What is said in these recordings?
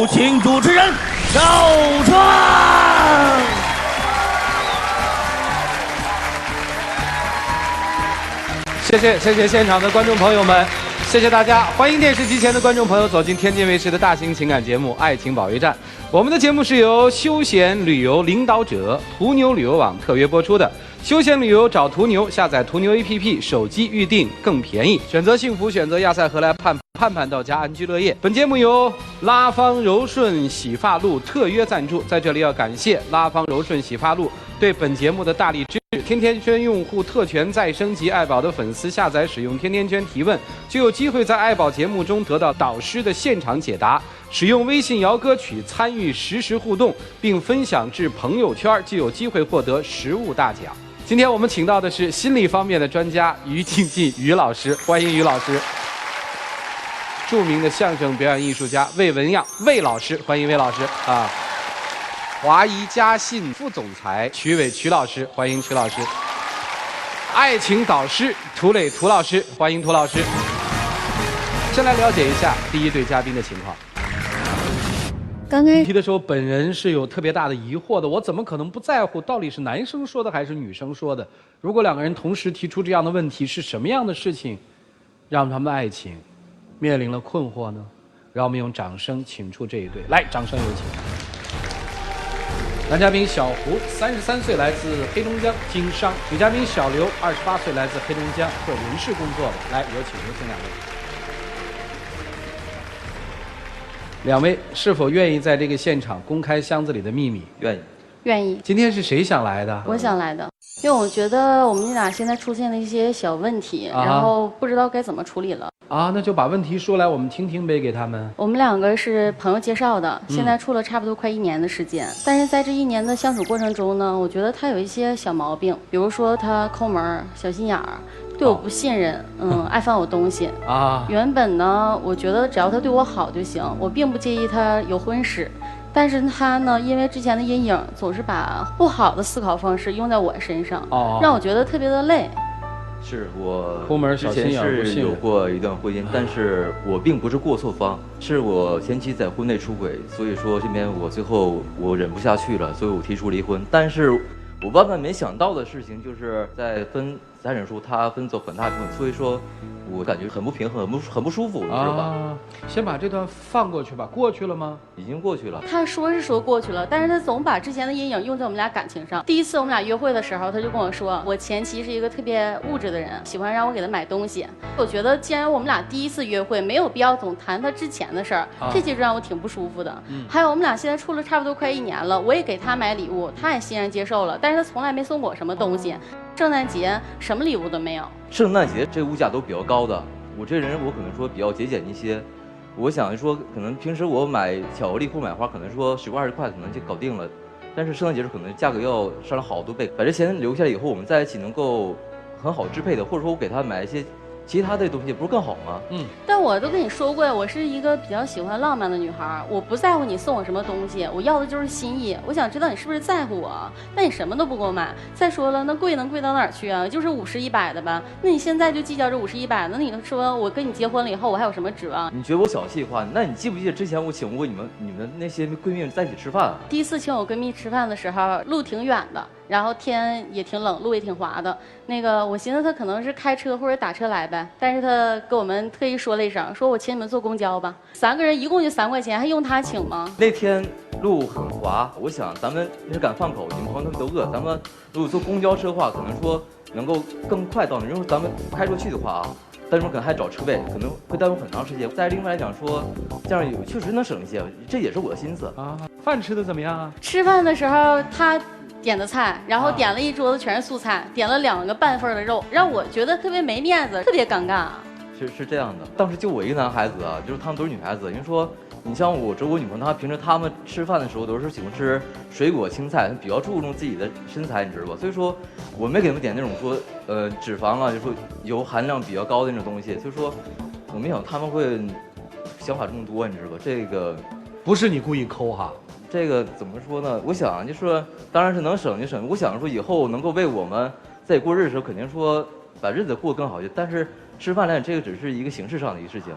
有请主持人赵川。谢谢现场的观众朋友们，谢谢大家，欢迎电视机前的观众朋友走进天津卫视的大型情感节目《爱情保卫战》。我们的节目是由休闲旅游领导者途牛旅游网特约播出的。休闲旅游找途牛，下载途牛 APP， 手机预订更便宜。选择幸福，选择亚赛荷兰盼盼到家，安居乐业。本节目由拉芳柔顺洗发露特约赞助，在这里要感谢拉芳柔顺洗发露对本节目的大力支持。天天圈用户特权再升级，爱宝的粉丝下载使用天天圈提问，就有机会在爱宝节目中得到导师的现场解答。使用微信摇歌曲参与实时互动，并分享至朋友圈，就有机会获得实物大奖。今天我们请到的是心理方面的专家于静静于老师，欢迎于老师。著名的相声表演艺术家魏文样魏老师，欢迎魏老师啊。华谊嘉信副总裁曲伟曲老师，欢迎曲老师。爱情导师涂磊涂老师，欢迎涂老师。先来了解一下第一对嘉宾的情况。刚开始提的时候，本人是有特别大的疑惑的，我怎么可能不在乎到底是男生说的还是女生说的？如果两个人同时提出这样的问题，是什么样的事情让他们的爱情面临了困惑呢？让我们用掌声请出这一对，来，掌声有请。男嘉宾小胡，33岁，来自黑龙江经商；女嘉宾小刘，28岁，来自黑龙江，做人事工作的。来，有请两位。两位是否愿意在这个现场公开箱子里的秘密？愿意。愿意。今天是谁想来的？我想来的，因为我觉得我们俩现在出现了一些小问题，然后不知道该怎么处理了。啊，那就把问题说来，我们听听呗，给他们。我们两个是朋友介绍的，现在处了差不多快1年的时间，但是在这1年的相处过程中呢，我觉得他有一些小毛病，比如说他抠门、小心眼儿。对我不信任，爱翻我东西啊。原本呢，我觉得只要他对我好就行，我并不介意他有婚史。但是他呢，因为之前的阴影，总是把不好的思考方式用在我身上，让我觉得特别的累。是我抠门小心眼儿，是有过一段婚姻，但是我并不是过错方，是我前妻在婚内出轨，所以说这边我最后我忍不下去了，所以我提出离婚。但是我万万没想到的事情就是在分财产书，他分走很大部分，所以说我感觉很不平衡，很不舒服，你知道吧？先把这段放过去吧，过去了吗？已经过去了。他说是说过去了，但是他总把之前的阴影用在我们俩感情上。第一次我们俩约会的时候，他就跟我说，我前妻是一个特别物质的人，喜欢让我给他买东西。我觉得既然我们俩第一次约会，没有必要总谈他之前的事儿，这其实让我挺不舒服的。还有我们俩现在处了差不多快1年了，我也给他买礼物，他也欣然接受了，但是他从来没送我什么东西。圣诞节什么礼物都没有。圣诞节这物价都比较高的，我这人我可能说比较节俭一些。我想说，可能平时我买巧克力或买花，可能说10块20块可能就搞定了，但是圣诞节时可能价格要上了好多倍。把这钱留下来以后，我们在一起能够很好支配的，或者说我给他买一些其他的东西，不是更好吗？但我都跟你说过，我是一个比较喜欢浪漫的女孩，我不在乎你送我什么东西，我要的就是心意。我想知道你是不是在乎我，那你什么都不给我买。再说了，那贵能贵到哪儿去啊？就是50、100的吧？那你现在就计较这50、100，那你说我跟你结婚了以后，我还有什么指望？你觉得我小气的话，那你记不记得之前我请过你们那些闺蜜在一起吃饭？第一次请我闺蜜吃饭的时候，路挺远的。然后天也挺冷，路也挺滑的。那个我寻思他可能是开车或者打车来呗，但是他跟我们特意说了一声，说我请你们坐公交吧，3个人一共就3块钱，还用他请吗？那天路很滑，我想咱们那是赶饭口，你们朋友他们都饿，咱们如果坐公交车的话，可能说能够更快到那。如果咱们开出去的话啊，但是可能还找车位，可能会耽误很长时间。再另外来讲说，这样确实能省一些，这也是我的心思啊。饭吃的怎么样啊？吃饭的时候他点的菜，然后点了一桌子全是素菜，点了2个半份的肉，让我觉得特别没面子，特别尴尬。是这样的，当时就我一个男孩子啊，就是他们都是女孩子。因为说，你像我周国女朋友，她平时他们吃饭的时候都是喜欢吃水果青菜，比较注重自己的身材，你知道吧？所以说，我没给他们点那种说脂肪啊，就说油含量比较高的那种东西。所以说，我没想他们会想法这么多，你知道吧？这个不是你故意抠哈。这个怎么说呢？我想就说，当然是能省就省。我想说以后能够为我们在过日子的时候，肯定说把日子过得更好些。但是吃饭来讲，这个只是一个形式上的一个事情。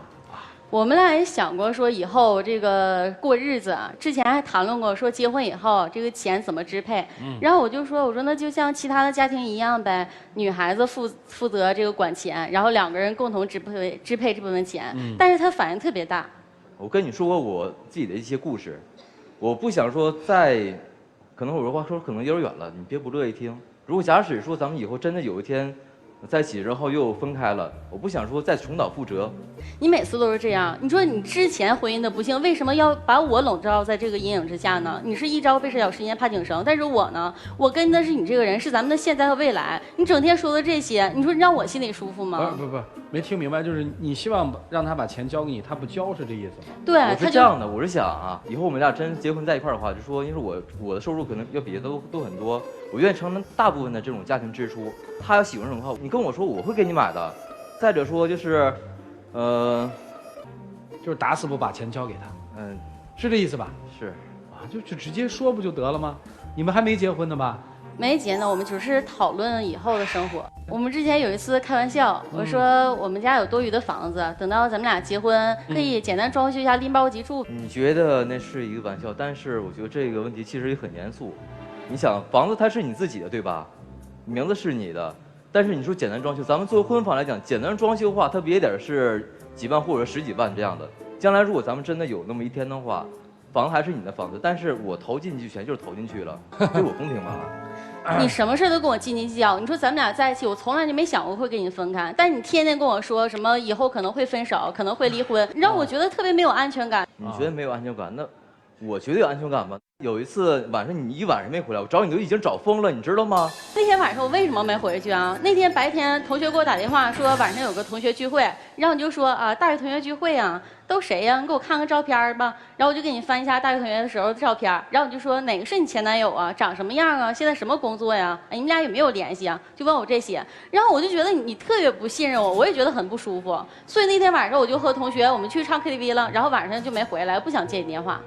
我们俩也想过说以后这个过日子啊，之前还谈论过说结婚以后这个钱怎么支配。然后我说那就像其他的家庭一样呗，女孩子负责这个管钱，然后2个人共同支配这部分钱。但是他反应特别大。我跟你说过我自己的一些故事，我不想说再，可能我这话说可能有点远了，你别不乐意听。如果假使说咱们以后真的有一天在一起，然后又分开了，我不想说再重蹈覆辙。你每次都是这样，你说你之前婚姻的不幸，为什么要把我笼罩在这个阴影之下呢？你是一朝被蛇咬，10年怕井绳，但是我呢，我跟的是你这个人，是咱们的现在和未来。你整天说的这些，你说你让我心里舒服吗？不，没听明白，就是你希望让他把钱交给你，他不交是这意思吗？对，我是这样的，我是想啊，以后我们俩真结婚在一块儿的话，就说因为我的收入可能要比别的都很多，我愿意承担大部分的这种家庭支出。他要喜欢什么的话，你跟我说，我会给你买的。再者说就是，就是打死不把钱交给他。是这意思吧？是。啊，就直接说不就得了吗？你们还没结婚呢吧？没结呢，我们只是讨论以后的生活。我们之前有一次开玩笑，我说我们家有多余的房子，等到咱们俩结婚，可以简单装修一下，拎包即住。你觉得那是一个玩笑，但是我觉得这个问题其实也很严肃。你想，房子它是你自己的，对吧？名字是你的，但是你说简单装修，咱们作为婚房来讲，简单装修的话，它也得是几万或者10几万这样的。将来如果咱们真的有那么一天的话，房子还是你的房子，但是我投进去钱就是投进去了，对我公平吗？你什么事都跟我斤斤计较。你说咱们俩在一起，我从来就没想过会跟你分开，但你天天跟我说什么以后可能会分手，可能会离婚，让我觉得特别没有安全感。你觉得没有安全感？那我觉得有安全感吧。有一次晚上你一晚上没回来，我找你都已经找疯了，你知道吗？那天晚上我为什么没回去啊？那天白天同学给我打电话说晚上有个同学聚会，然后你就说啊大学同学聚会啊，都谁呀？你给我看看照片吧。然后我就给你翻一下大学同学的时候的照片，然后你就说哪个是你前男友啊？长什么样啊？现在什么工作呀？哎，你们俩有没有联系啊？就问我这些，然后我就觉得你特别不信任我，我也觉得很不舒服。所以那天晚上我就和同学我们去唱 KTV 了，然后晚上就没回来，不想接你电话。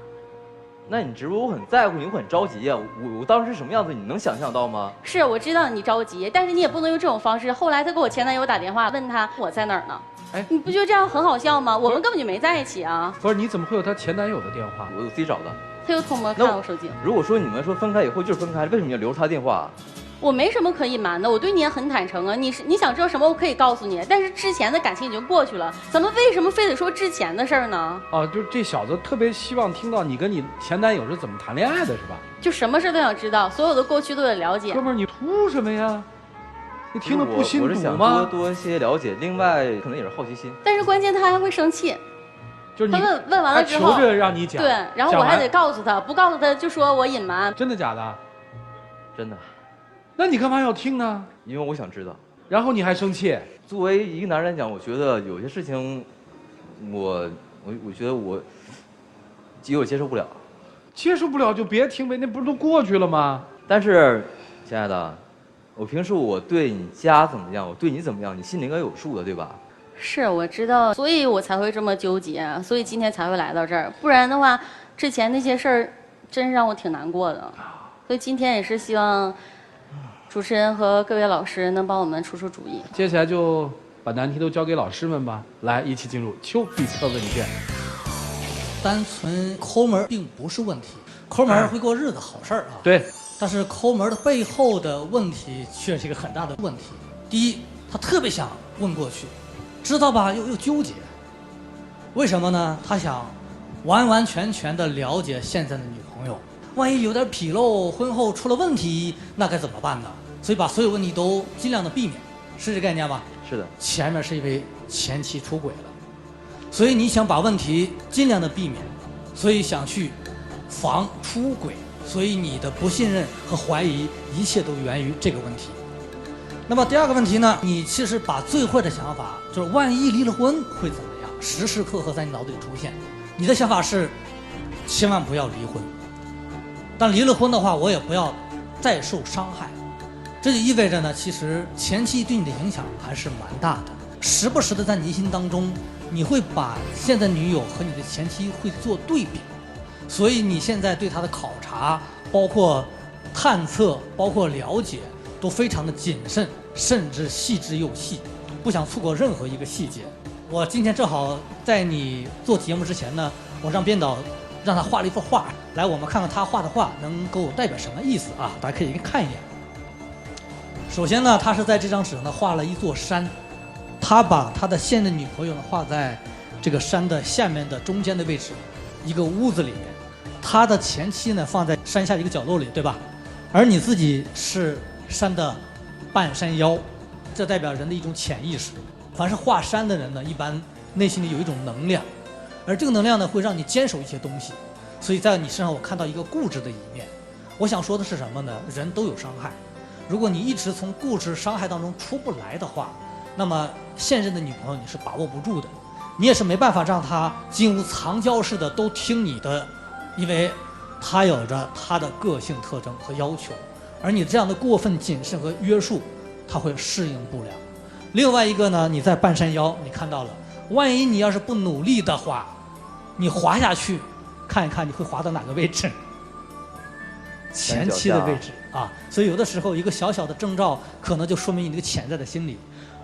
那你知不知道我很在乎你，我很着急呀、我当时是什么样子，你能想象到吗？是我知道你着急，但是你也不能用这种方式。后来他给我前男友打电话，问他我在哪儿呢？哎，你不觉得这样很好笑吗？我们根本就没在一起啊！不是，你怎么会有她前男友的电话？我自己找的。他又偷摸看我手机。如果说你们说分开以后就是分开，为什么要留着他电话？我没什么可隐瞒的，我对你也很坦诚啊。你想知道什么，我可以告诉你。但是之前的感情已经过去了，咱们为什么非得说之前的事儿呢？哦，就是这小子特别希望听到你跟你前男友是怎么谈恋爱的，是吧？就什么事都想知道，所有的过去都得了解。哥们儿，你图什么呀？你听了不心堵吗？我是想多一些了解，另外可能也是好奇心。但是关键他还会生气。就是你他问完了之后，求着让你讲。对，然后我还得告诉他，不告诉他就说我隐瞒。真的假的？真的。那你干嘛要听呢？因为我想知道。然后你还生气？作为一个男人来讲，我觉得有些事情，我觉得我接受不了。接受不了就别听呗，那不是都过去了吗？但是，亲爱的，我平时我对你家怎么样，我对你怎么样，你心里应该有数的，对吧？是，我知道，所以我才会这么纠结，所以今天才会来到这儿。不然的话，之前那些事儿真是让我挺难过的。所以今天也是希望主持人和各位老师能帮我们出出主意。接下来就把难题都交给老师们吧，来一起进入丘比特问卷。单纯抠门并不是问题，抠门会过日子，好事儿啊。对。但是抠门的背后的问题却是一个很大的问题。第一，他特别想问过去，知道吧？又纠结。为什么呢？他想完完全全的了解现在的女朋友，万一有点纰漏，婚后出了问题，那该怎么办呢？所以把所有问题都尽量的避免，是这概念吧？是的。前面是因为前妻出轨了。所以你想把问题尽量的避免，所以想去防出轨，所以你的不信任和怀疑一切都源于这个问题。那么第二个问题呢，你其实把最坏的想法就是万一离了婚会怎么样，时时刻刻在你脑子里出现。你的想法是千万不要离婚，但离了婚的话我也不要再受伤害。这就意味着呢，其实前妻对你的影响还是蛮大的，时不时的在你心当中你会把现在女友和你的前妻会做对比，所以你现在对她的考察，包括探测，包括了解，都非常的谨慎，甚至细致又细，不想错过任何一个细节。我今天正好在你做节目之前呢，我让编导让他画了一幅画，来我们看看他画的画能够代表什么意思啊？大家可以看一眼。首先呢，他是在这张纸上呢画了一座山，他把他的现任女朋友呢画在这个山的下面的中间的位置，一个屋子里面，他的前妻呢放在山下一个角落里，对吧？而你自己是山的半山腰，这代表人的一种潜意识。凡是画山的人呢，一般内心里有一种能量，而这个能量呢会让你坚守一些东西。所以在你身上我看到一个固执的一面。我想说的是什么呢？人都有伤害，如果你一直从固执伤害当中出不来的话，那么现任的女朋友你是把握不住的，你也是没办法让她金屋藏娇似的都听你的，因为她有着她的个性特征和要求，而你这样的过分谨慎和约束，她会适应不了。另外一个呢，你在半山腰，你看到了，万一你要是不努力的话，你滑下去，看一看你会滑到哪个位置？前期的位置啊。所以有的时候一个小小的征兆，可能就说明你那个潜在的心理。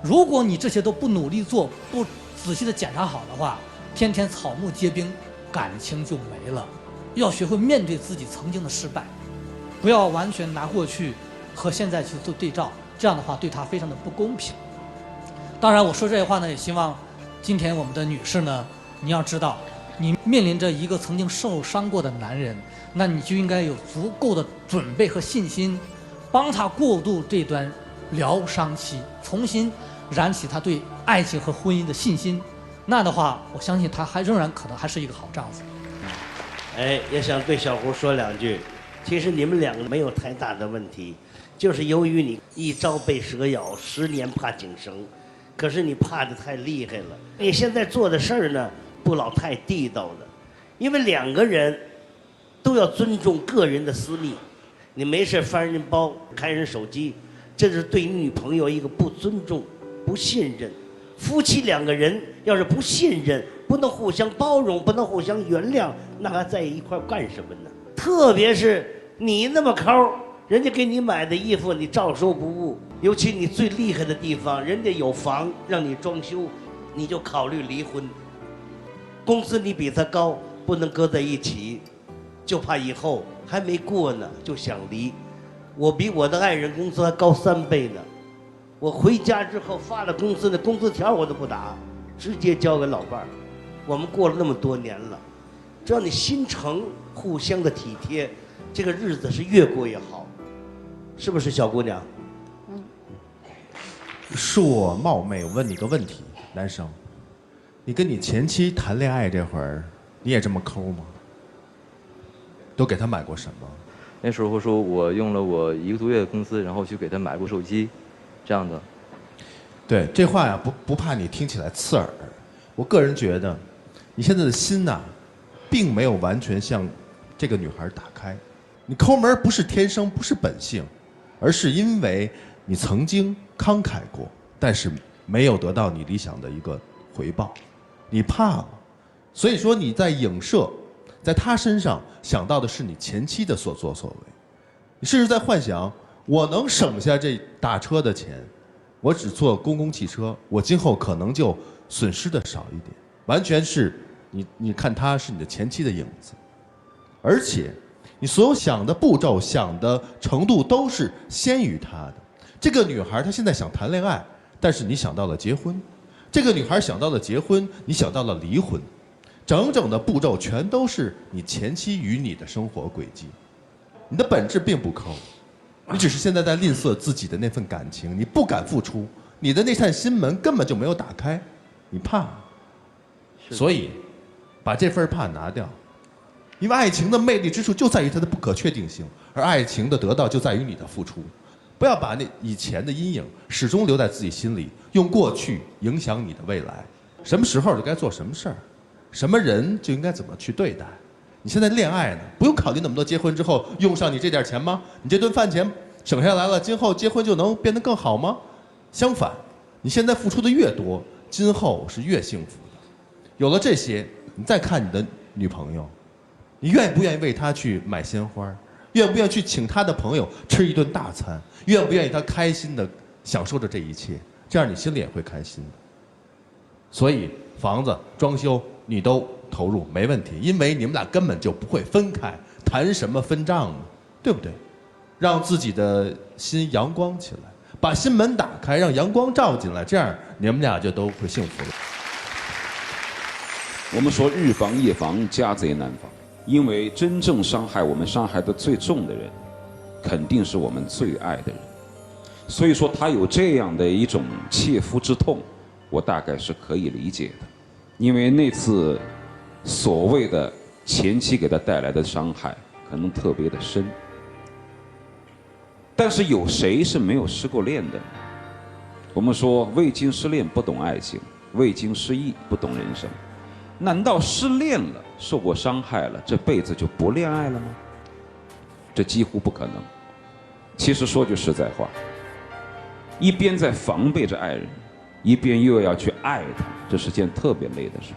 如果你这些都不努力做，不仔细的检查好的话，天天草木皆兵，感情就没了。要学会面对自己曾经的失败，不要完全拿过去和现在去做对照，这样的话对他非常的不公平。当然我说这些话呢，也希望今天我们的女士呢，你要知道，你面临着一个曾经受伤过的男人，那你就应该有足够的准备和信心，帮他过渡这段疗伤期，重新燃起他对爱情和婚姻的信心。那的话，我相信他仍然可能还是一个好丈夫。哎，也想对小胡说两句。其实你们两个没有太大的问题，就是由于你一朝被蛇咬，10年怕井绳。可是你怕得太厉害了。你现在做的事儿呢，不老太地道的，因为两个人都要尊重个人的私密。你没事翻人包、开人手机，这是对你女朋友一个不尊重、不信任。夫妻两个人要是不信任，不能互相包容，不能互相原谅，那还在一块干什么呢？特别是你那么抠，人家给你买的衣服你照收不误，尤其你最厉害的地方，人家有房让你装修，你就考虑离婚。工资你比他高，不能搁在一起，就怕以后还没过呢就想离。我比我的爱人工资还高3倍呢，我回家之后发了工资的工资条我都不打，直接交给老伴儿。我们过了那么多年了，只要你心诚，互相的体贴，这个日子是越过越好，是不是小姑娘？恕我冒昧，我问你个问题，男生，你跟你前妻谈恋爱这会儿，你也这么抠吗？都给她买过什么？那时候说我用了我1个多月的工资，然后去给他买过手机，这样的。对，这话呀，不怕你听起来刺耳。我个人觉得，你现在的心呐，并没有完全向这个女孩打开。你抠门不是天生，不是本性，而是因为你曾经慷慨过，但是没有得到你理想的一个回报，你怕了，所以说你在影射，在她身上想到的是你前妻的所作所为，你甚至在幻想，我能省下这打车的钱，我只坐公共汽车，我今后可能就损失的少一点，完全是你看她是你的前妻的影子，而且你所有想的步骤、想的程度都是先于她的。这个女孩她现在想谈恋爱，但是你想到了结婚；这个女孩想到了结婚，你想到了离婚，整整的步骤全都是你前妻与你的生活轨迹。你的本质并不抠，你只是现在在吝啬自己的那份感情，你不敢付出，你的那扇心门根本就没有打开，你怕，所以把这份怕拿掉。因为爱情的魅力之处就在于它的不可确定性，而爱情的得到就在于你的付出。不要把那以前的阴影始终留在自己心里，用过去影响你的未来。什么时候就该做什么事儿，什么人就应该怎么去对待。你现在恋爱呢，不用考虑那么多，结婚之后用上你这点钱吗？你这顿饭钱省下来了，今后结婚就能变得更好吗？相反，你现在付出的越多，今后是越幸福的。有了这些，你再看你的女朋友，你愿不愿意为她去买鲜花？愿不愿意去请她的朋友吃一顿大餐？愿不愿意她开心的享受着这一切？这样你心里也会开心的。所以房子装修你都投入没问题，因为你们俩根本就不会分开，谈什么分账呢？对不对？让自己的心阳光起来，把心门打开，让阳光照进来，这样你们俩就都会幸福了。我们说日防夜防，家贼难防，因为真正伤害我们、伤害的最重的人，肯定是我们最爱的人。所以说他有这样的一种切肤之痛，我大概是可以理解的，因为那次所谓的前妻给他带来的伤害可能特别的深。但是有谁是没有失过恋的呢？我们说未经失恋不懂爱情，未经失意不懂人生。难道失恋了、受过伤害了，这辈子就不恋爱了吗？这几乎不可能。其实说句实在话，一边在防备着爱人，一边又要去爱他，这是件特别累的事。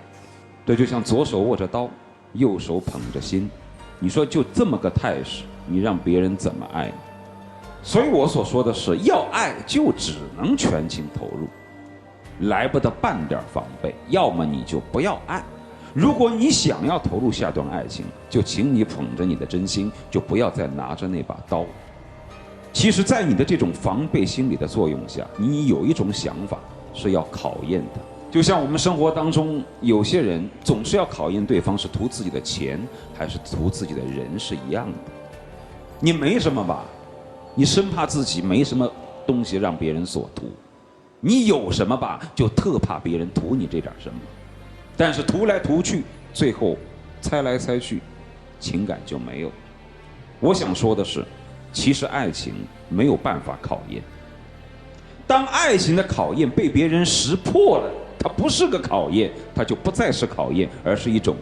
这就像左手握着刀，右手捧着心，你说就这么个态势，你让别人怎么爱你？所以我所说的是，要爱就只能全情投入，来不得半点防备，要么你就不要爱。如果你想要投入下段爱情，就请你捧着你的真心，就不要再拿着那把刀。其实在你的这种防备心理的作用下，你有一种想法是要考验的。就像我们生活当中有些人总是要考验对方是图自己的钱还是图自己的人是一样的。你没什么吧，你生怕自己没什么东西让别人所图，你有什么吧，就特怕别人图你这点什么。但是图来图去，最后猜来猜去，情感就没有。我想说的是，其实爱情没有办法考验。当爱情的考验被别人识破了，它不是个考验，它就不再是考验，而是一种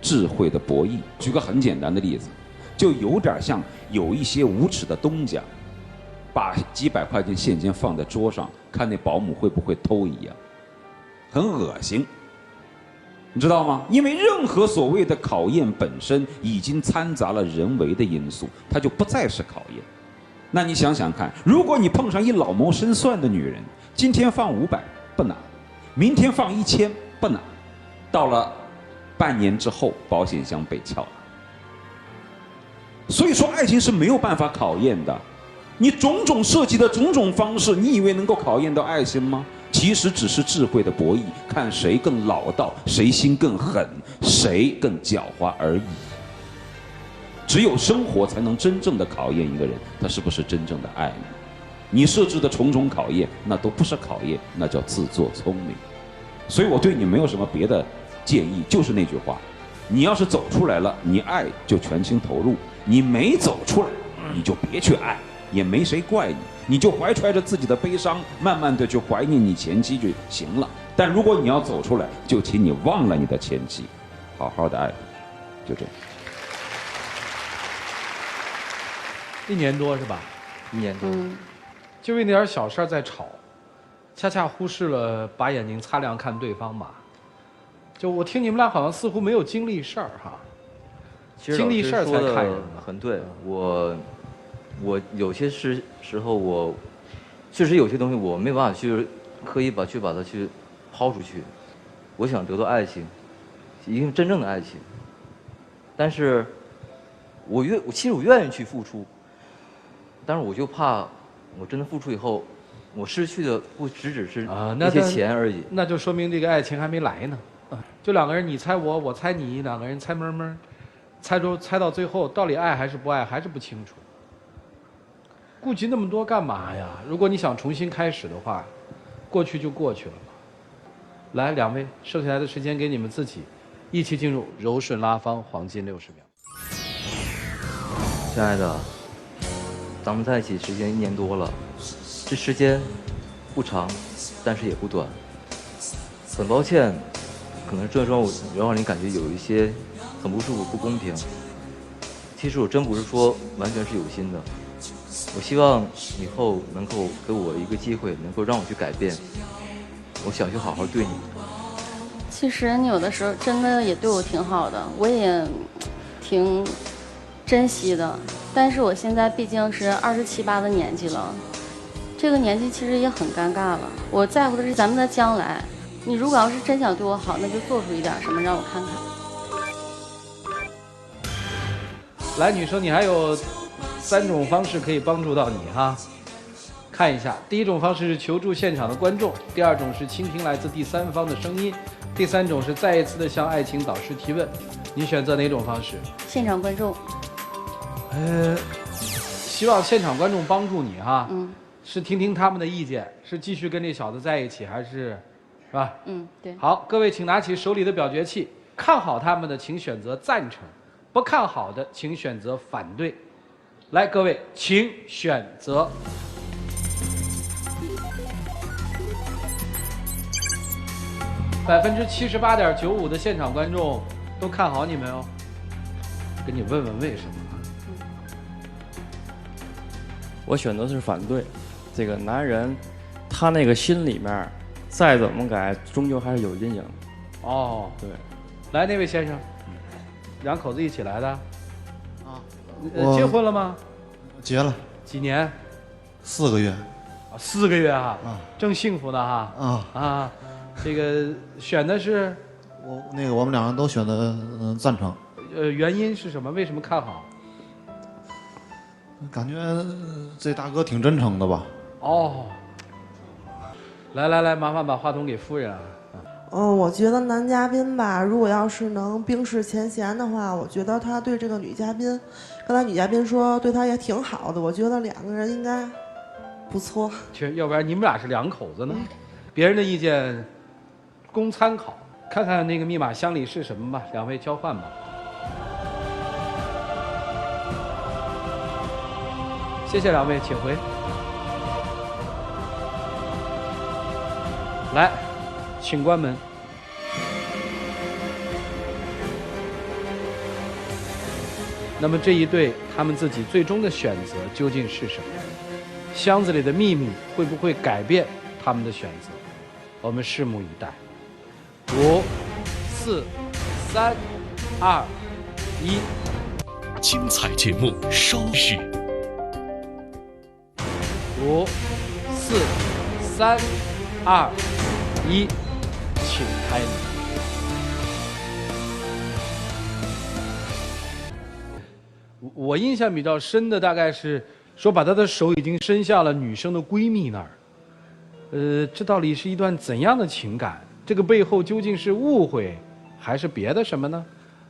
智慧的博弈。举个很简单的例子，就有点像有一些无耻的东家，把几百块钱现金放在桌上，看那保姆会不会偷一样，很恶心，你知道吗？因为任何所谓的考验本身已经掺杂了人为的因素，它就不再是考验。那你想想看，如果你碰上一老谋深算的女人，今天放500不拿，明天放1000不拿，到了半年之后，保险箱被撬了。所以说，爱情是没有办法考验的。你种种设计的种种方式，你以为能够考验到爱情吗？其实只是智慧的博弈，看谁更老道，谁心更狠，谁更狡猾而已。只有生活才能真正的考验一个人，他是不是真正的爱你。你设置的种种考验，那都不是考验，那叫自作聪明。所以我对你没有什么别的建议，就是那句话，你要是走出来了，你爱就全心投入；你没走出来，你就别去爱，也没谁怪你，你就怀揣着自己的悲伤，慢慢的去怀念你前妻就行了。但如果你要走出来，就请你忘了你的前妻，好好的爱，就这样。1年多是吧1年多。就为那点小事在吵，恰恰忽视了把眼睛擦亮看对方吧。就我听你们俩好像似乎没有经历事儿哈，其实经历事儿才看人呢。很对，我有些时候我确实有些东西我没办法去刻意把它去抛出去。我想得到爱情，一定真正的爱情，但是其实我愿意去付出，但是我就怕我真的付出以后，我失去的不只是那些钱而已。那就说明这个爱情还没来呢。就2个人，你猜我，我猜你，2个人猜闷闷，猜到最后，到底爱还是不爱，还是不清楚。顾及那么多干嘛呀？如果你想重新开始的话，过去就过去了嘛。来，2位，剩下来的时间给你们自己，一起进入柔顺拉芳黄金60秒。亲爱的，咱们在一起时间1年多了，这时间不长，但是也不短。很抱歉，可能这让你感觉有一些很不舒服、不公平。其实我真不是说完全是有心的，我希望以后能够给我一个机会，能够让我去改变。我想去好好对你。其实你有的时候真的也对我挺好的，我也挺珍惜的。但是我现在毕竟是27、8的年纪了，这个年纪其实也很尴尬了。我在乎的是咱们的将来。你如果要是真想对我好，那就做出一点什么让我看看。来，女生，你还有3种方式可以帮助到你哈。看一下，第一种方式是求助现场的观众，第二种是倾听来自第三方的声音，第三种是再一次的向爱情导师提问。你选择哪种方式？现场观众。希望现场观众帮助你哈。是听听他们的意见，是继续跟这小子在一起，还是吧？对。好，各位请拿起手里的表决器，看好他们的请选择赞成，不看好的请选择反对。来，各位请选择。78.95%的现场观众都看好你们哦。跟你问问为什么？我选择是反对。这个男人，他那个心里面，再怎么改，终究还是有阴影。哦，对。来，那位先生，2口子一起来的。啊。结婚了吗？结了。几年？4个月。啊，4个月哈。啊。正幸福呢哈。啊。啊，这个选的是。我们2人都选择赞成。原因是什么？为什么看好？感觉这大哥挺真诚的吧。哦，来，麻烦把话筒给夫人啊。我觉得男嘉宾吧，如果要是能冰释前嫌的话，我觉得他对这个女嘉宾，刚才女嘉宾说对他也挺好的，我觉得2个人应该不错。要不然你们俩是2口子呢？别人的意见供参考，看看那个密码箱里是什么吧，2位交换吧。谢谢2位，请回。来，请关门。那么这一对他们自己最终的选择究竟是什么？箱子里的秘密会不会改变他们的选择？我们拭目以待。5、4、3、2、1。精彩节目稍续。5、4、3、2、1，请开门。我印象比较深的大概是说，把他的手已经伸向了女生的闺蜜那儿。这到底是一段怎样的情感？这个背后究竟是误会，还是别的什么呢？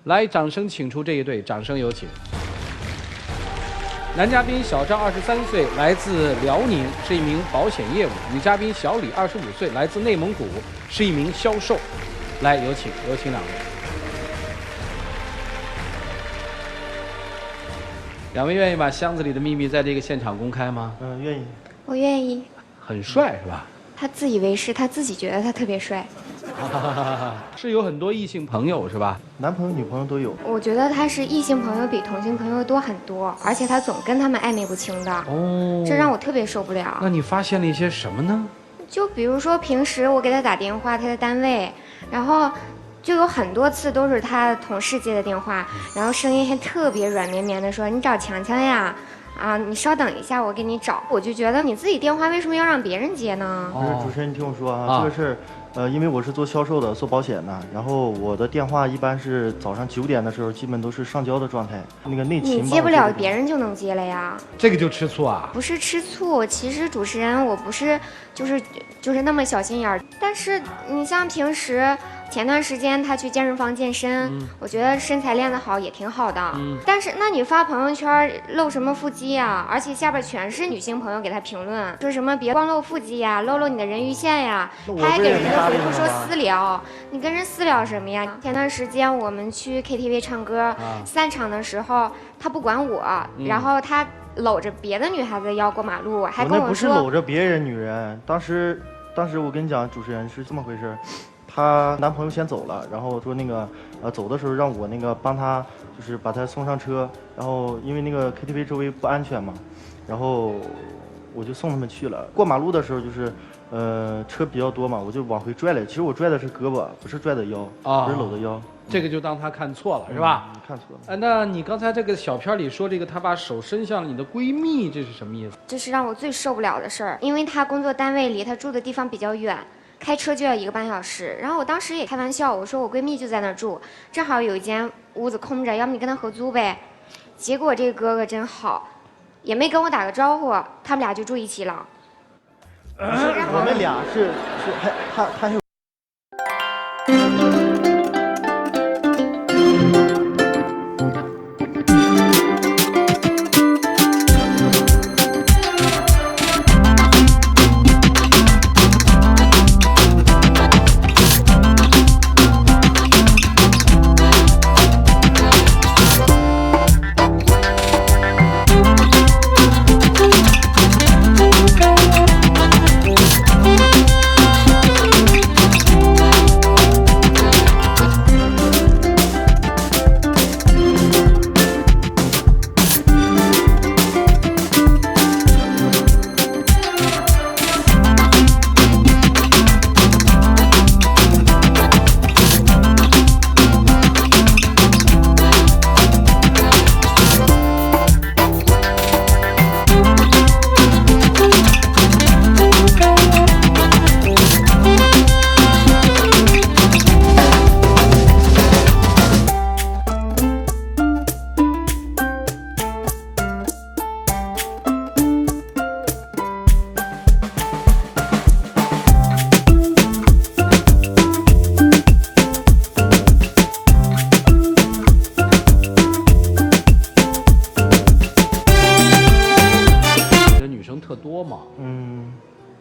来，掌声请出这一对，掌声有请。男嘉宾小张23岁，来自辽宁，是一名保险业务；女嘉宾小李25岁，来自内蒙古，是一名销售。来，有请2位。2位愿意把箱子里的秘密在这个现场公开吗？愿意。我愿意。很帅是吧？他自以为是，他自己觉得他特别帅。是有很多异性朋友是吧？男朋友、女朋友都有。我觉得他是异性朋友比同性朋友多很多，而且他总跟他们暧昧不清的。哦，这让我特别受不了。那你发现了一些什么呢？就比如说平时我给他打电话，他在单位，然后就有很多次都是他同事接的电话，然后声音还特别软绵绵的说：“你找强强呀。”啊，你稍等一下，我给你找。我就觉得你自己电话为什么要让别人接呢？不是，主持人，你听我说啊，这个事儿，因为我是做销售的，做保险的，然后我的电话一般是早上9点的时候，基本都是上交的状态。那个内勤你接不了，别人就能接了呀。这个就吃醋啊？不是吃醋，其实主持人我不是就是那么小心眼儿，但是你像平时。前段时间他去健身房健身，我觉得身材练得好也挺好的。但是那你发朋友圈露什么腹肌呀？而且下边全是女性朋友给他评论，说什么别光露腹肌呀，露露你的人鱼线呀。他还给人家回复说私聊，你跟人私聊什么呀？前段时间我们去 KTV 唱歌，散场的时候他不管我，然后他搂着别的女孩子的腰过马路，还跟我说。那不是搂着别人女人，当时我跟你讲，主持人是这么回事。她男朋友先走了，然后说那个走的时候让我那个帮她，就是把她送上车，然后因为那个 KTV 周围不安全嘛，然后我就送他们去了。过马路的时候就是车比较多嘛，我就往回拽了。其实我拽的是胳膊，不是拽的腰，不是搂的腰。这个就当他看错了是吧？看错了。那你刚才这个小片里说这个他把手伸向了你的闺蜜，这是什么意思？这是让我最受不了的事儿，因为他工作单位离他住的地方比较远。开车就要1个半小时。然后我当时也开玩笑，我说我闺蜜就在那儿住，正好有一间屋子空着，要不你跟她合租呗。结果这个哥哥真好，也没跟我打个招呼，他们俩就住一起了。我们俩是他还有。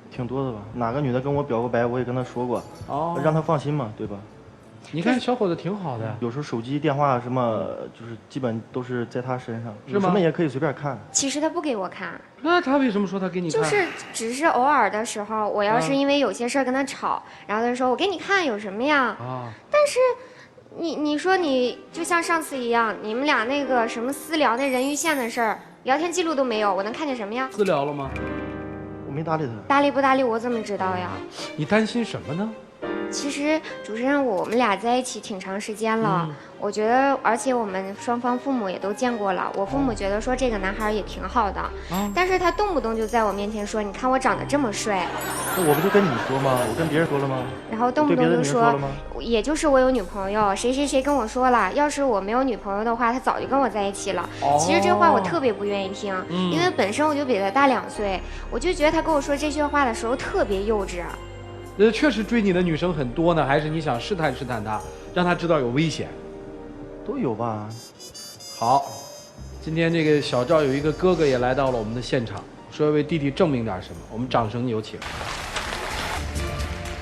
挺多的吧？哪个女的跟我表过白，我也跟她说过，让她放心嘛，对吧？你看小伙子挺好的，有时候手机电话什么，就是基本都是在他身上，是吗？什么也可以随便看。其实他不给我看，那他为什么说他给你看？就是只是偶尔的时候，我要是因为有些事儿跟他吵，然后他说我给你看有什么呀？但是你说你就像上次一样，你们俩那个什么私聊那人鱼线的事儿，聊天记录都没有，我能看见什么呀？私聊了吗？我没搭理他。搭理不搭理我怎么知道呀？你担心什么呢？其实主持人，我们俩在一起挺长时间了，我觉得，而且我们双方父母也都见过了。我父母觉得说这个男孩也挺好的，但是他动不动就在我面前说，你看我长得这么帅。那我不就跟你说吗？我跟别人说了吗？然后动不动就说，也就是我有女朋友，谁谁谁跟我说了，要是我没有女朋友的话，他早就跟我在一起了。其实这话我特别不愿意听，因为本身我就比他大2岁，我就觉得他跟我说这些话的时候特别幼稚。确实追你的女生很多呢，还是你想试探试探她，让她知道有危险？都有吧。好，今天这个小赵有一个哥哥也来到了我们的现场，说要为弟弟证明点什么，我们掌声有请。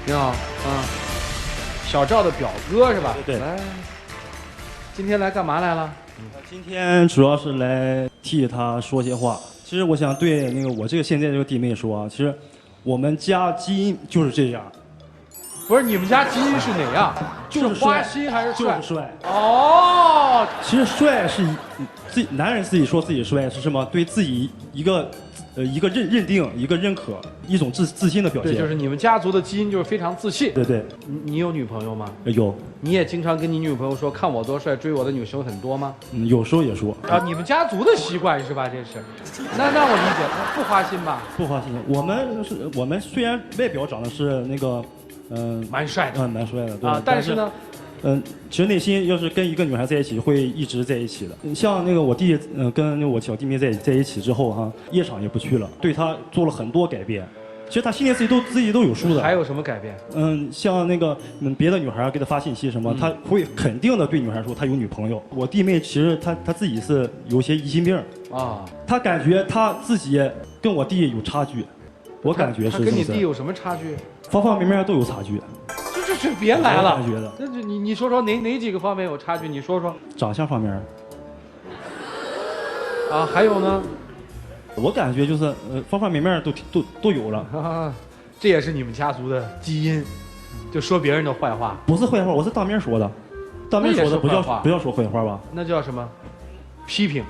你好，小赵的表哥是吧？对。来，今天来干嘛来了？今天主要是来替他说些话。其实我想对那个我这个现在这个弟妹说啊，其实。我们家基因就是这样，不是你们家基因是哪样？就是花心还是帅？就是帅。哦，其实帅是男人自己说自己帅是什么？对自己一个认定、一个认可、一种自信的表现。对，就是你们家族的基因就是非常自信。对对。你有女朋友吗？有。你也经常跟你女朋友说，看我多帅，追我的女生很多吗？有时候也说。啊，你们家族的习惯是吧？这是。那让我理解，不花心吧？不花心。我们虽然外表长得是那个，蛮帅的，蛮帅的，对啊，但是呢。其实内心要是跟一个女孩在一起，会一直在一起的。像那个我弟，跟我小弟妹在一起之后哈，夜场也不去了，对他做了很多改变。其实他心里自己都有数的。还有什么改变？像那个别的女孩给他发信息什么，他会肯定的对女孩说他有女朋友。我弟妹其实他自己是有些疑心病啊，他感觉他自己跟我弟有差距，我感觉是。他跟你弟有什么差距？方方面面都有差距。这别来了，觉得那你说说哪几个方面有差距？你说说。长相方面。啊，还有呢？我感觉就是方方面面都有了。这也是你们家族的基因，就说别人的坏话。不是坏话，我是当面说的，当面说的不要说坏话吧？那叫什么？批评。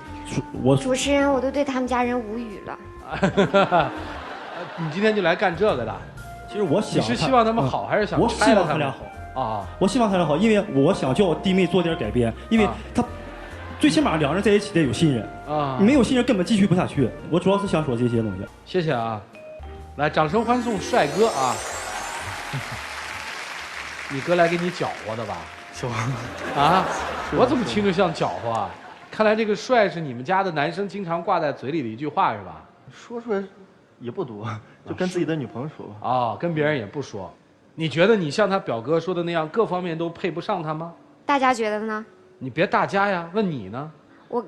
主持人，我都对他们家人无语了。你今天就来干这个的？其实我想，你是希望他们好，还是想我希望他俩好啊？我希望他俩好，因为我想叫我弟妹做点改变，因为他最起码两人在一起得有信任啊，没有信任根本继续不下去。我主要是想说这些东西。谢谢啊，来，掌声欢送帅哥啊！你哥来给你搅和的吧？啊，我怎么听着像搅和啊？看来这个帅是你们家的男生经常挂在嘴里的一句话是吧？说出来也不多，就跟自己的女朋友说吧。哦，跟别人也不说。你觉得你像他表哥说的那样，各方面都配不上他吗？大家觉得呢？你别大家呀，问你呢？我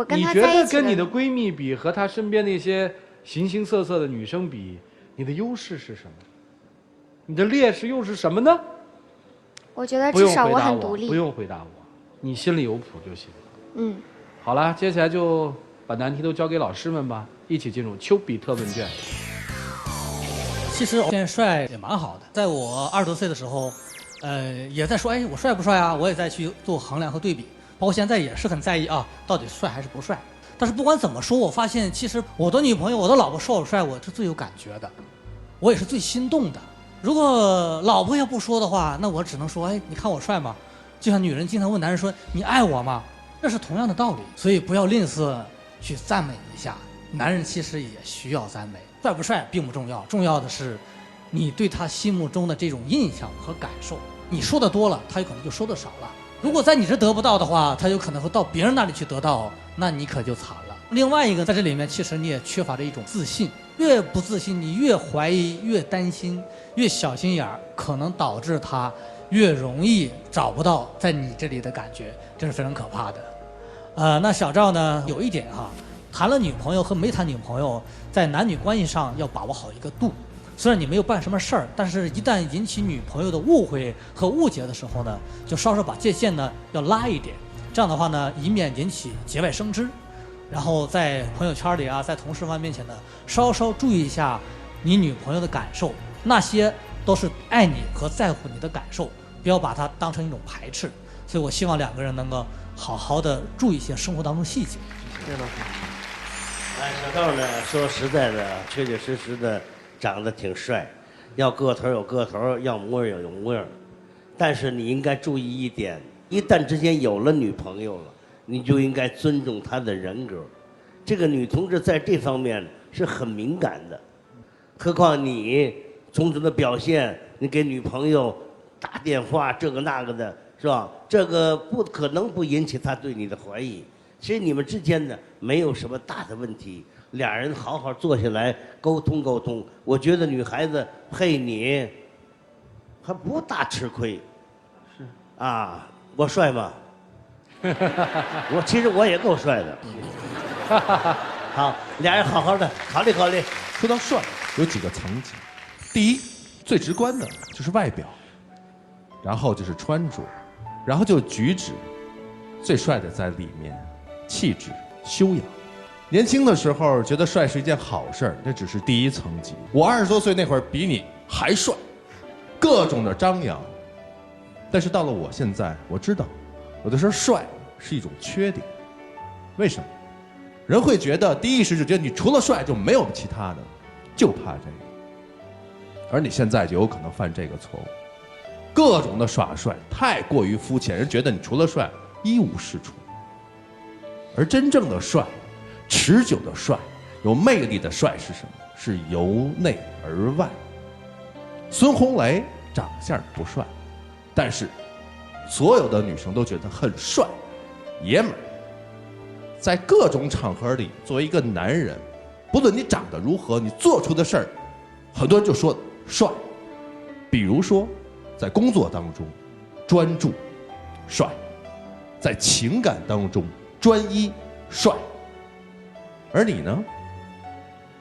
跟他你觉在一起得跟你的闺蜜比，和她身边那些形形色色的女生比，你的优势是什么？你的劣势又是什么呢？我觉得至少我很独立。不用回答我，你心里有谱就行。嗯。好了，接下来就把难题都交给老师们吧，一起进入丘比特问卷。其实现在帅也蛮好的，在我20多岁的时候，也在说，哎，我帅不帅啊？我也在去做衡量和对比，包括现在也是很在意啊，到底帅还是不帅。但是不管怎么说，我发现其实我的女朋友、我的老婆说我帅，我是最有感觉的，我也是最心动的。如果老婆要不说的话，那我只能说，哎，你看我帅吗？就像女人经常问男人说，你爱我吗？这是同样的道理，所以不要吝啬去赞美一下。男人其实也需要赞美，帅不帅并不重要，重要的是你对他心目中的这种印象和感受。你说的多了，他有可能就说的少了。如果在你这得不到的话，他有可能会到别人那里去得到，那你可就惨了。另外一个，在这里面其实你也缺乏着一种自信，越不自信，你越怀疑，越担心，越小心眼儿，可能导致他越容易找不到在你这里的感觉，这是非常可怕的。那小赵呢，有一点哈，谈了女朋友和没谈女朋友，在男女关系上要把握好一个度。虽然你没有办什么事儿，但是一旦引起女朋友的误会和误解的时候呢，就稍稍把界限呢要拉一点，这样的话呢，以免引起节外生枝。然后在朋友圈里啊，在同事们面前呢，稍稍注意一下你女朋友的感受，那些都是爱你和在乎你的感受，不要把它当成一种排斥。所以我希望两个人能够好好的注意一些生活当中细节。谢谢老师。小赵呢，说实在的，确确实实的长得挺帅，要个头有个头，要模样有模样。但是你应该注意一点，一旦之间有了女朋友了，你就应该尊重她的人格。这个女同志在这方面是很敏感的，何况你种种的表现，你给女朋友打电话这个那个的，是吧？这个不可能不引起她对你的怀疑。其实你们之间呢没有什么大的问题，俩人好好坐下来沟通沟通。我觉得女孩子配你还不大吃亏。是啊，我帅吗？其实我也够帅的。好，俩人好好的考虑考虑。说到帅，有几个层级。第一，最直观的就是外表，然后就是穿着，然后就是举止，最帅的在里面，气质、修养。年轻的时候觉得帅是一件好事儿，那只是第一层级。我20多岁那会儿比你还帅，各种的张扬。但是到了我现在，我知道，有的时候帅是一种缺点。为什么？人会觉得第一意识就觉得你除了帅就没有其他的，就怕这个。而你现在就有可能犯这个错误，各种的耍帅太过于肤浅，人觉得你除了帅一无是处。而真正的帅，持久的帅，有魅力的帅是什么？是由内而外。孙红雷长相不帅，但是所有的女生都觉得很帅，爷们儿。在各种场合里，作为一个男人，不论你长得如何，你做出的事儿，很多人就说帅。比如说，在工作当中专注，帅；在情感当中专一，帅。而你呢？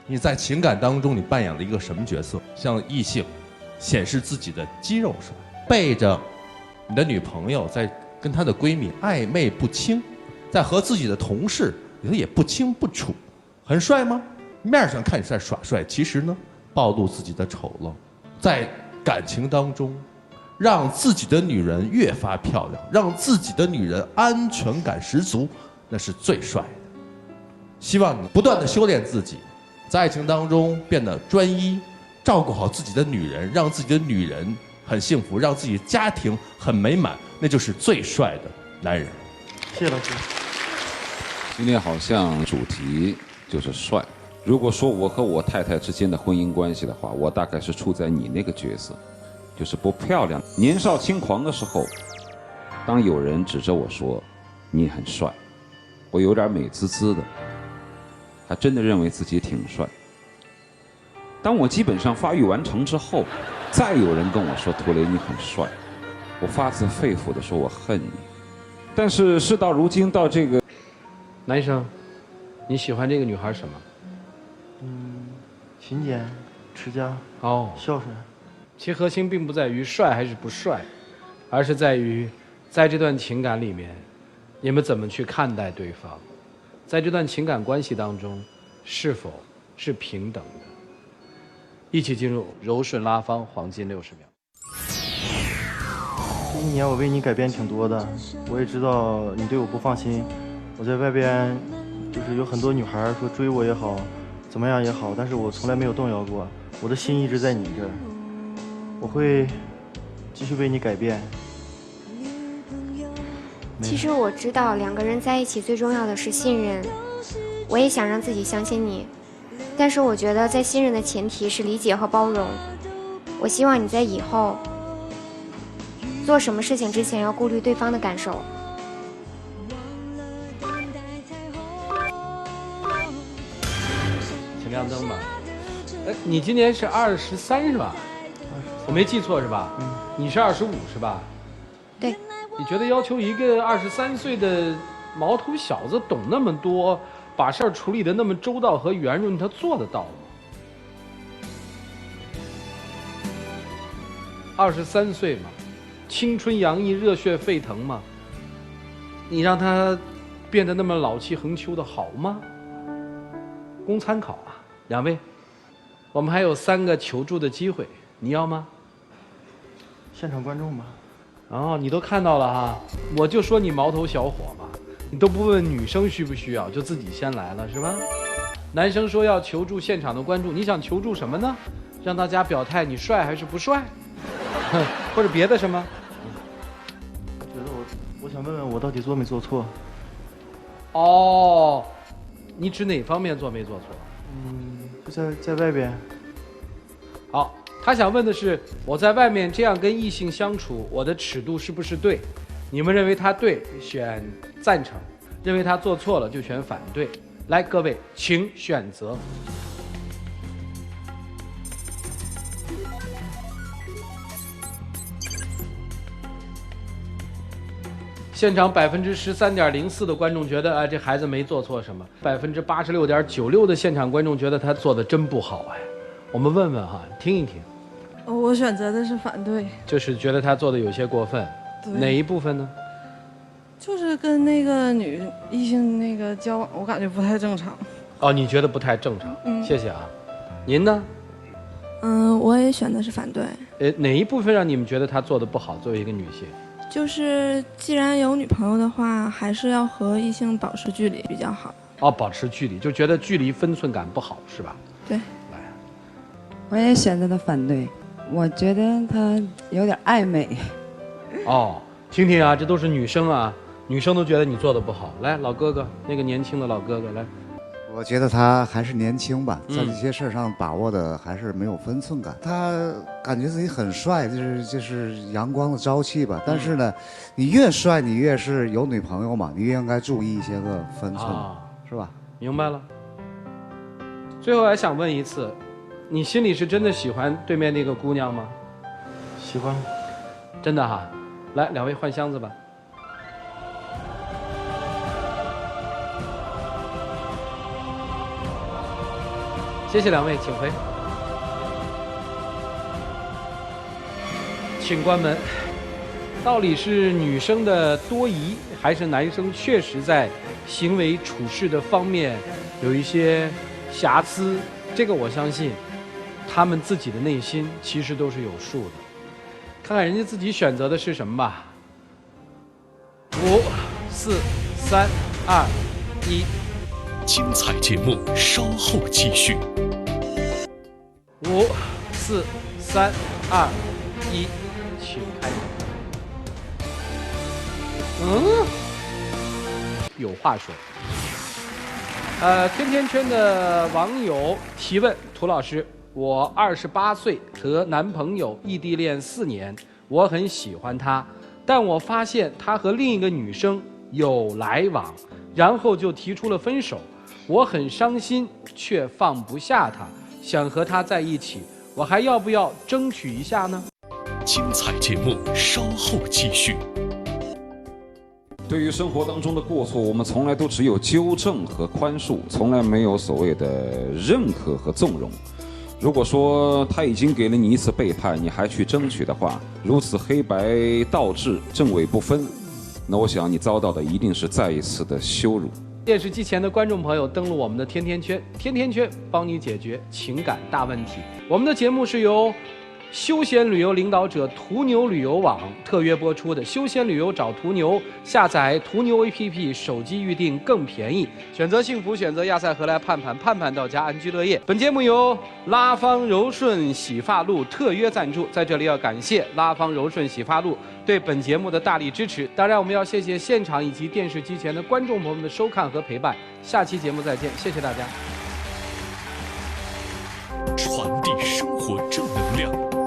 你在情感当中，你扮演了一个什么角色？向异性显示自己的肌肉帅，背着你的女朋友在跟她的闺蜜暧昧不清。在和自己的同事里头也不清不楚，很帅吗？面上看你在耍帅，其实呢，暴露自己的丑陋。在感情当中，让自己的女人越发漂亮，让自己的女人安全感十足，那是最帅的。希望你不断的修炼自己，在爱情当中变得专一，照顾好自己的女人，让自己的女人很幸福，让自己的家庭很美满，那就是最帅的男人。谢谢老师。今天好像主题就是帅。如果说我和我太太之间的婚姻关系的话，我大概是处在你那个角色。就是不漂亮。年少轻狂的时候，当有人指着我说你很帅，我有点美滋滋的，还真的认为自己挺帅。当我基本上发育完成之后，再有人跟我说涂磊你很帅，我发自肺腑的说我恨你。但是事到如今，到这个男生，你喜欢这个女孩什么？勤俭、持家、孝顺。其核心并不在于帅还是不帅，而是在于在这段情感里面，你们怎么去看待对方，在这段情感关系当中，是否是平等的？一起进入柔顺拉芳黄金60秒。这1年我为你改变挺多的，我也知道你对我不放心。我在外边就是有很多女孩说追我也好，怎么样也好，但是我从来没有动摇过，我的心一直在你这儿。我会继续为你改变。其实我知道2个人在一起最重要的是信任，我也想让自己相信你，但是我觉得在信任的前提是理解和包容。我希望你在以后做什么事情之前要顾虑对方的感受。请亮灯吧。你今年是23是吧？我没记错是吧？你是25是吧？对。你觉得要求一个23岁的毛头小子懂那么多，把事儿处理得那么周到和圆润，他做得到吗？23岁嘛，青春洋溢，热血沸腾嘛，你让他变得那么老气横秋的好吗？供参考啊，2位，我们还有3个求助的机会，你要吗？现场观众吧。你都看到了哈，我就说你毛头小伙嘛，你都不问女生需不需要，就自己先来了是吧？男生说要求助现场的观众，你想求助什么呢？让大家表态你帅还是不帅，或者别的什么？觉得我想问问我到底做没做错？你指哪方面做没做错？就在外边。好。他想问的是，我在外面这样跟异性相处，我的尺度是不是对？你们认为他对，选赞成；认为他做错了，就选反对。来，各位，请选择。现场13.04%的观众觉得，这孩子没做错什么；86.96%的现场观众觉得他做的真不好。我们问问哈，听一听。我选择的是反对，就是觉得他做的有些过分。哪一部分呢？就是跟那个异性那个交往，我感觉不太正常。你觉得不太正常？谢谢啊。您呢？我也选的是反对。哪一部分让你们觉得他做的不好？作为一个女性，就是既然有女朋友的话，还是要和异性保持距离比较好。保持距离，就觉得距离分寸感不好是吧？对。我也选择的反对。我觉得他有点暧昧。听听啊，这都是女生啊，女生都觉得你做的不好。来，老哥哥，那个年轻的老哥哥，来。我觉得他还是年轻吧，在这些事上把握的还是没有分寸感。他感觉自己很帅，就是阳光的朝气吧。但是呢，你越帅，你越是有女朋友嘛，你越应该注意一些个分寸，是吧？明白了。最后还想问一次。你心里是真的喜欢对面那个姑娘吗？喜欢，真的哈。来，2位换箱子吧。谢谢2位，请回。请关门。到底是女生的多疑，还是男生确实在行为处事的方面有一些瑕疵？这个我相信。他们自己的内心其实都是有数的，看看人家自己选择的是什么吧。5、4、3、2、1，精彩节目稍后继续。5、4、3、2、1，请开始。有话说。甜甜圈的网友提问：涂老师。我28岁，和男朋友异地恋4年，我很喜欢他，但我发现他和另一个女生有来往，然后就提出了分手。我很伤心，却放不下他，想和他在一起，我还要不要争取一下呢？精彩节目稍后继续。对于生活当中的过错，我们从来都只有纠正和宽恕，从来没有所谓的认可和纵容。如果说他已经给了你一次背叛，你还去争取的话，如此黑白倒置、正伪不分，那我想你遭到的一定是再一次的羞辱。电视机前的观众朋友，登录我们的天天圈，天天圈帮你解决情感大问题。我们的节目是由休闲旅游领导者途牛旅游网特约播出的。休闲旅游找途牛，下载途牛 APP， 手机预订更便宜。选择幸福，选择亚赛和来盼盼，盼盼到家，安居乐业。本节目由拉芳柔顺洗发露特约赞助，在这里要感谢拉芳柔顺洗发露对本节目的大力支持。当然，我们要谢谢现场以及电视机前的观众朋友们的收看和陪伴。下期节目再见，谢谢大家。传递生活正能量。